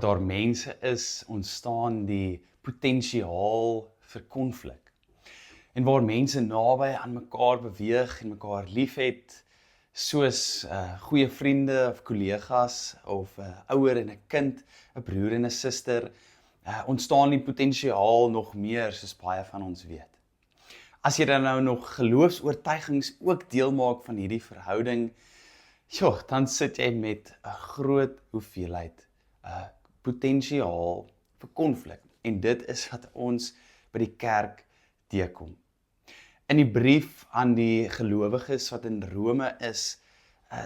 daar mense is, ontstaan die potensiaal vir konflik. En waar mense naby aan mekaar beweeg en mekaar liefhet, soos goeie vriende of kollegas of ouer en 'n kind, 'n broer en 'n suster, ontstaan die potensiaal nog meer, soos baie van ons weet. As jy dan nou nog geloofsoortuigings ook deel maak van hierdie verhouding, dan sit jy met 'n groot hoeveelheid potensiaal vir konflik. En dit is wat ons by die kerk teekom. In die brief aan die gelowiges wat in Rome is,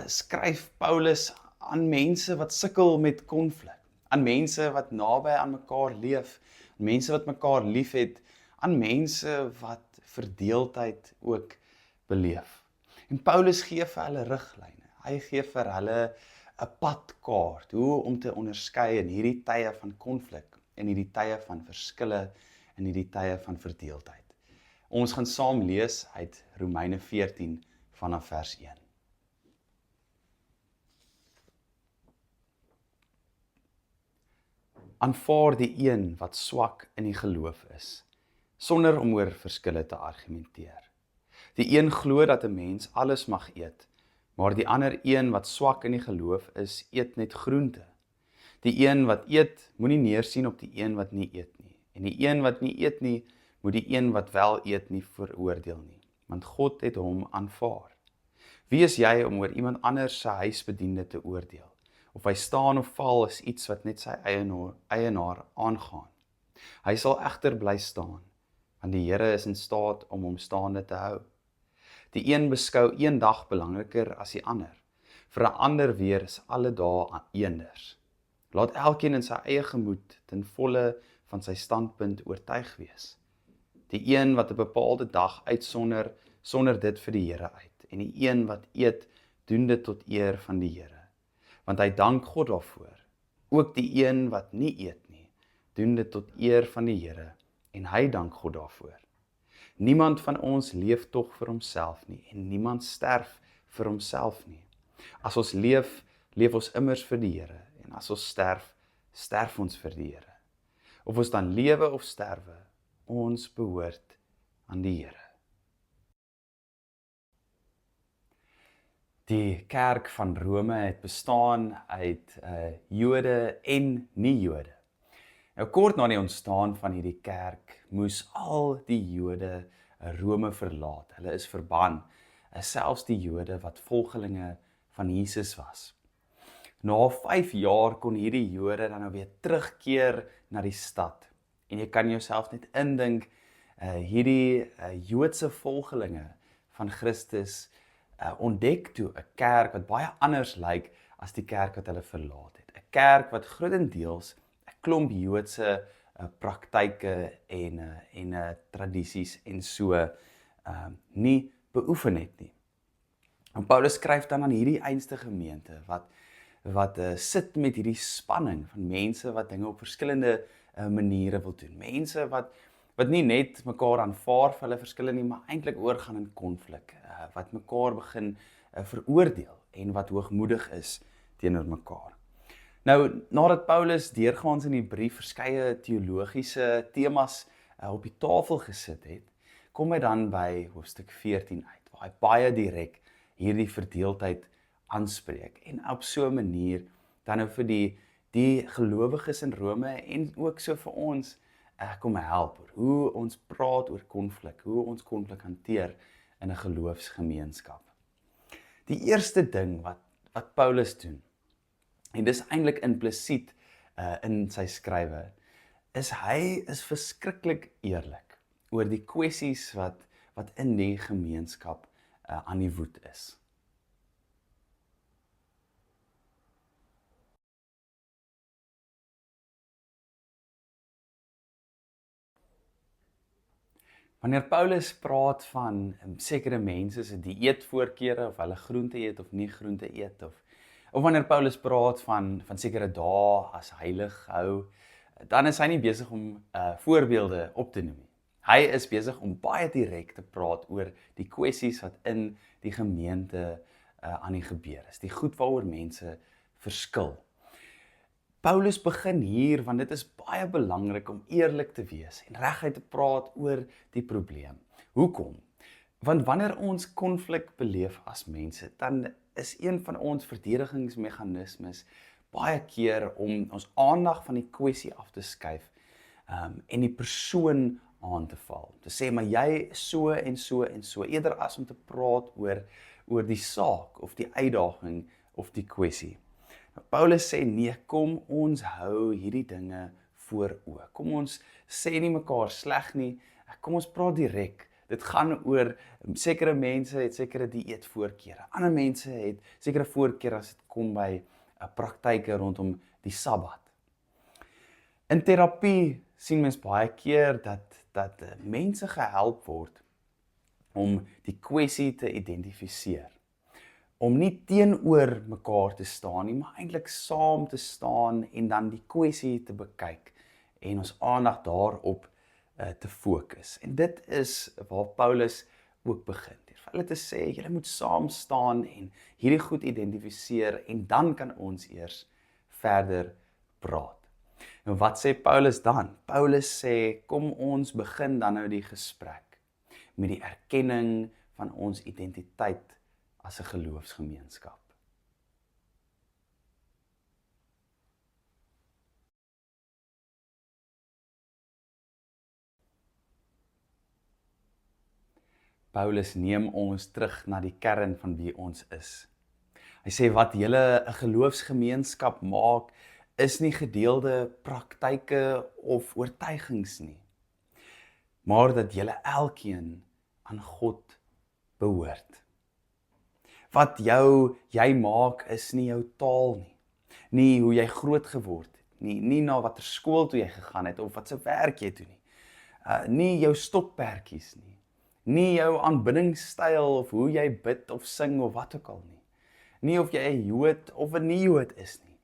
skryf Paulus aan mense wat sukkel met konflik, aan mense wat naby aan mekaar leef, aan mense wat mekaar liefhet, aan mense wat verdeeldheid ook beleef. En Paulus gee vir hulle riglyne. Hy gee vir hulle 'n padkaart, hoe om te onderskei in hierdie tye van konflik, in hierdie tye van verskille, in hierdie tye van verdeeldheid. Ons gaan saam lees uit Romeine 14 vanaf vers 1. Aanvaar die een wat swak in die geloof is, sonder om oor verskille te argumenteer. Die een glo dat 'n mens alles mag eet, maar die ander een wat swak in die geloof is, eet net groente. Die een wat eet, moenie neersien op die een wat nie eet nie. En die een wat nie eet nie, moet die een wat wel eet nie veroordeel nie, want God het hom aanvaar. Wie is jy om oor iemand anders se huisbediende te oordeel? Of hy staan of val is iets wat net sy eienaar aangaan. Hy sal egter bly staan, want die Here is in staat om hom staande te hou. Die een beskou een dag belangriker as die ander. Vir 'n ander weer is alle dae eenders. Laat elkeen in sy eie gemoed ten volle van sy standpunt oortuig wees. Die een wat 'n bepaalde dag uitsonder, sonder dit vir die Here uit. En die een wat eet, doen dit tot eer van die Here. Want hy dank God daarvoor. Ook die een wat nie eet nie, doen dit tot eer van die Here. En hy dank God daarvoor. Niemand van ons leef tog vir homself nie, en niemand sterf vir homself nie. As ons leef, leef ons immers vir die Here, en as ons sterf, sterf ons vir die Here. Of ons dan lewe of sterwe, ons behoort aan die Here. Die kerk van Rome het bestaan uit Jode en nie-Jode. Nou kort na die ontstaan van hierdie kerk, moes al die Jode Rome verlaat. Hulle is verban, selfs die Jode wat volgelinge van Jesus was. Na 5 jaar kon hierdie Jode dan nou weer terugkeer na die stad. En jy kan jouself net indink, hierdie Joodse volgelinge van Christus ontdek toe 'n kerk wat baie anders lyk as die kerk wat hulle verlaat het. 'n Kerk wat grootendeels 'n klomp Joodse praktyke en tradisies en so nie beoefen het nie. En Paulus skryf dan aan hierdie einste gemeente wat sit met hierdie spanning van mense wat dinge op verskillende maniere wil doen. Mense wat nie net mekaar aanvaar vir hulle verskille nie, maar eintlik oorgaan in konflik, wat mekaar begin veroordeel en wat hoogmoedig is teenoor mekaar. Nou, nadat Paulus deurgaans in die brief verskeie teologiese temas op die tafel gesit het, kom hy dan by hoofstuk 14 uit, waar hy baie direk hierdie verdeeldheid aanspreek en op so 'n manier dan nou vir die gelowiges in Rome en ook so vir ons kom help oor hoe ons praat oor konflik, hoe ons konflik hanteer in 'n geloofsgemeenskap. Die eerste ding wat Paulus doen, en dis eintlik implisiet in sy skrywe, is hy is verskriklik eerlik oor die kwessies wat in die gemeenskap aan die woed is. Wanneer Paulus praat van sekere mense se dieetvoorkeure, of hulle groente eet of nie groente eet, of wanneer Paulus praat van sekere dae as heilig hou, dan is hy nie besig om voorbeelde op te noem nie. Hy is besig om baie direk te praat oor die kwessies wat in die gemeente aan die gebeur is, die goed waaroor mense verskil. Paulus begin hier, want dit is baie belangrik om eerlik te wees en reguit te praat oor die probleem. Hoekom? Want wanneer ons konflik beleef as mense, dan is een van ons verdedigingsmeganismes baie keer om ons aandag van die kwessie af te skuif en die persoon aan te val. Te sê, maar jy is so en so en so, eerder as om te praat oor die saak of die uitdaging of die kwessie. Paulus sê, nee, kom ons hou hierdie dinge voor oë. Kom ons sê nie mekaar sleg nie, kom ons praat direk. Dit gaan oor, sekere mense het sekere dieetvoorkeure. Ander mense het sekere voorkeure as dit kom by praktyke rondom die Sabbat. In terapie sien mens baie keer dat mense gehelp word om die kwessie te identifiseer. Om nie teenoor mekaar te staan nie, maar eintlik saam te staan en dan die kwessie te bekyk en ons aandag daarop te fokus. En dit is waar Paulus ook begin. Vir hulle te sê, julle moet saam staan en hierdie goed identifiseer en dan kan ons eers verder praat. En wat sê Paulus dan? Paulus sê, kom ons begin dan nou die gesprek met die erkenning van ons identiteit as 'n geloofsgemeenskap. Paulus neem ons terug na die kern van wie ons is. Hy sê wat julle 'n geloofsgemeenskap maak, is nie gedeelde praktyke of oortuigings nie, maar dat julle elkeen aan God behoort. Wat jy maak is nie jou taal nie hoe jy groot geword het, nie na watter skool toe jy gegaan het of wat se werk jy doen nie jou stokperdjies nie jou aanbiddingsstyl of hoe jy bid of sing of wat ook al nie of jy 'n Jood of 'n nie-Jood is nie.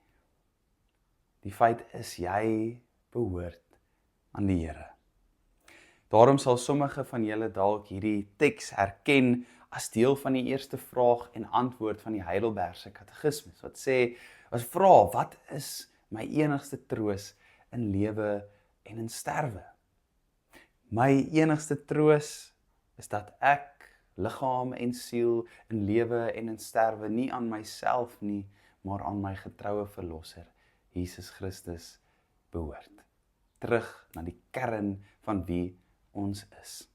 Die feit is jy behoort aan die Here. Daarom sal sommige van julle dalk hierdie teks herken as deel van die eerste vraag en antwoord van die Heidelbergse katekismes, wat sê, as vra, wat is my enigste troos in lewe en in sterwe? My enigste troos is dat ek, liggaam en siel, in lewe en in sterwe, nie aan myself nie, maar aan my getroue verlosser, Jesus Christus, behoort. Terug na die kern van wie ons is.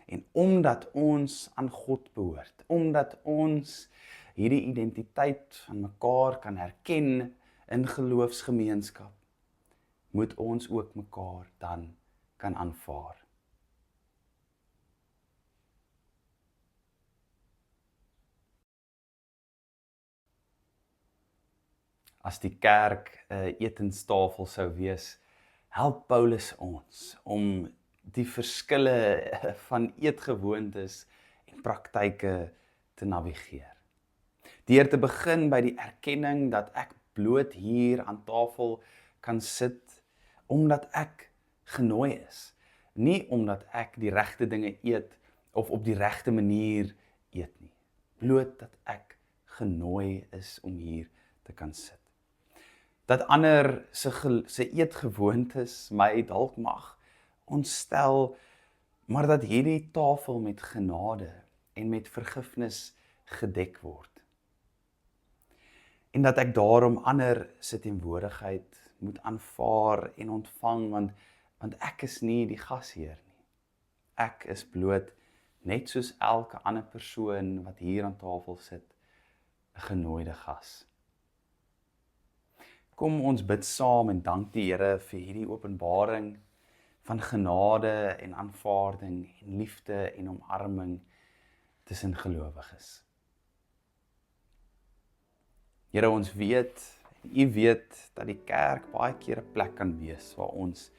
En omdat ons aan God behoort, omdat ons hierdie identiteit van mekaar kan herken in geloofsgemeenskap, moet ons ook mekaar dan kan aanvaar. As die kerk 'n etenstafel sou wees, help Paulus ons om die verskille van eetgewoontes en praktyke te navigeer. Deur te begin by die erkenning dat ek bloot hier aan tafel kan sit omdat ek genooi is, nie omdat ek die regte dinge eet of op die regte manier eet nie. Bloot dat ek genooi is om hier te kan sit. Dat ander se eetgewoontes my dalk mag ontstel, maar dat hierdie tafel met genade en met vergifnis gedek word. En dat ek daarom ander se teenwoordigheid moet aanvaar en ontvang, want ek is nie die gasheer nie. Ek is bloot, net soos elke ander persoon wat hier aan tafel sit, 'n genooide gas. Kom ons bid saam en dank die Here vir hierdie openbaring van genade en aanvaarding en liefde en omarming tussen gelowiges. Here, ons weet, en U weet, dat die kerk baie keer 'n plek kan wees waar ons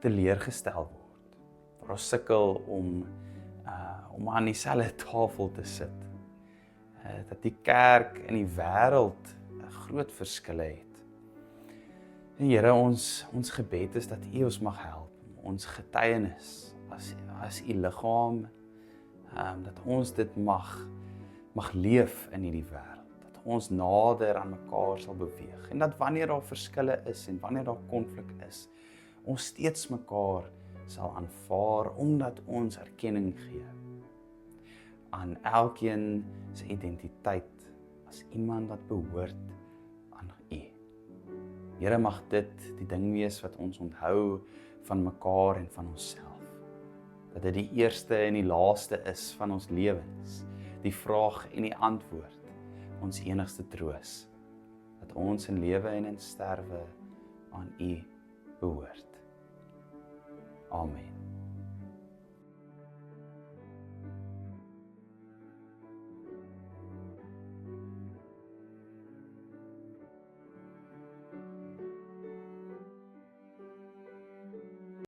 teleurgestel word, waar ons sukkel om aan dieselfde tafel te sit, dat die kerk in die wêreld 'n groot verskille het. En Here, ons gebed is dat U ons mag help, ons getuienis as U liggaam, dat ons dit mag leef in hierdie wêreld, dat ons nader aan mekaar sal beweeg. En dat wanneer daar verskille is en wanneer daar konflik is, ons steeds mekaar sal aanvaar omdat ons erkenning gee aan elkeen se identiteit as iemand wat behoort aan U. Here, mag dit die ding wees wat ons onthou van mekaar en van onsself. Dat dit die eerste en die laaste is van ons lewens, die vraag en die antwoord, ons enigste troos, dat ons in lewe en in sterwe aan U behoort. Amen.